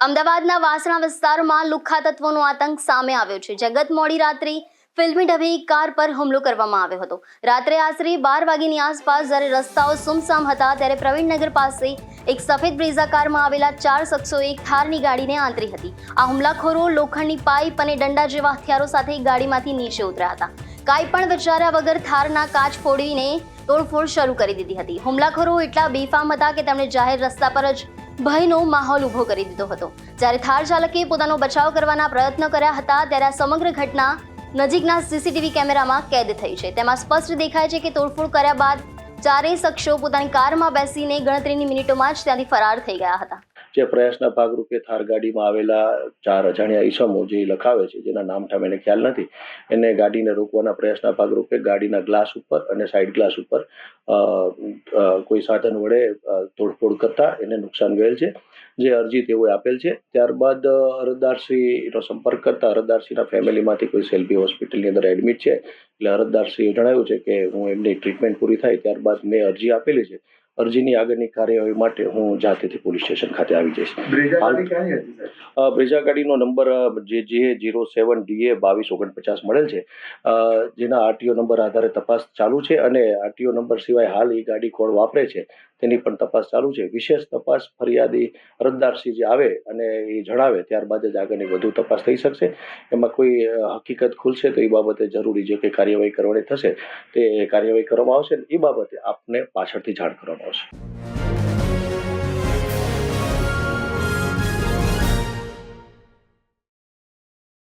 અમદાવાદના વાસણા વિસ્તારમાં લુખ્ખા તત્વોનો આતંક સામે આવ્યો છે. ગત મોડી રાત્રે ફિલ્મી ઢબે કાર પર હુમલો કરવામાં આવ્યો હતો. રાત્રે આશરે 12 વાગ્યાની આસપાસ જ્યારે રસ્તાઓ સુમસામ હતા ત્યારે પ્રવીણનગર પાસે એક સફેદ બ્રેઝા કારમાં આવેલા 4 શખ્સોએ એક થારની ગાડીને આંતરી હતી. આ હુમલાખોરો લોખંડની પાઇપ અને દંડા જેવા હથિયારો સાથે ગાડીમાંથી નીચે ઉતર્યા હતા. કાંઈ પણ વિચાર્યા વગર થારના કાચ ફોડીને તોડફોડ શરૂ કરી દીધી હતી. હુમલાખોરો એટલા બેફામ હતા કે તેમણે જાહેર રસ્તા પર જ ભયનો માહોલ ઊભો કરી દીધો હતો. જ્યારે થાર ચાલકે પોતાનો બચાવ કરવાના પ્રયત્નો કર્યા હતા ત્યારે આ સમગ્ર ઘટના નજીકના સીસીટીવી કેમેરામાં કેદ થઈ છે. તેમાં સ્પષ્ટ દેખાય છે કે તોડફોડ કર્યા બાદ ચારેય શખ્સો પોતાની કારમાં બેસીને ગણતરીની મિનિટોમાં જ ત્યાંથી ફરાર થઈ ગયા હતા. જે પ્રયાસના ભાગરૂપે થાર ગાડીમાં આવેલા 4 અજાણ્યા ઈસમો જે લખાવે છે, જેના નામ ઠામ એને ખ્યાલ નથી, એને ગાડીને રોકવાના પ્રયાસના ભાગરૂપે ગાડીના ગ્લાસ ઉપર અને સાઈડ ગ્લાસ ઉપર કોઈ સાધન વડે તોડફોડ કરતા એને નુકસાન ગયેલ છે. જે અરજી તેઓએ આપેલ છે. ત્યારબાદ અરજદારશ્રીનો સંપર્ક કરતા અરજદારશ્રીના ફેમિલીમાંથી કોઈ સેલ્ફી હોસ્પિટલની અંદર એડમિટ છે, એટલે અરજદારશ્રીએ જણાવ્યું છે કે હું એમની ટ્રીટમેન્ટ પૂરી થાય ત્યારબાદ મેં અરજી આપેલી છે. અરજીની આગળની કાર્યવાહી માટે હું જાતેથી પોલીસ સ્ટેશન ખાતે આવી જઈશ. બ્રેઝા ગાડીનો નંબર JJ07DA 2249 મળેલ છે, જેના આરટીઓ નંબર આધારે તપાસ ચાલુ છે અને આરટીઓ નંબર સિવાય હાલ એ ગાડી કોણ વાપરે છે તેની પણ તપાસ ચાલુ છે. વિશેષ તપાસ ફરિયાદી અરજદારશ્રી જે આવે અને એ જણાવે ત્યારબાદ જ આગળની વધુ તપાસ થઈ શકશે. એમાં કોઈ હકીકત ખુલશે તો એ બાબતે જરૂરી જે કંઈ કાર્યવાહી કરવાની થશે તે કાર્યવાહી કરવામાં આવશે. એ બાબતે આપને પાછળથી જાણ કરવામાં આવશે.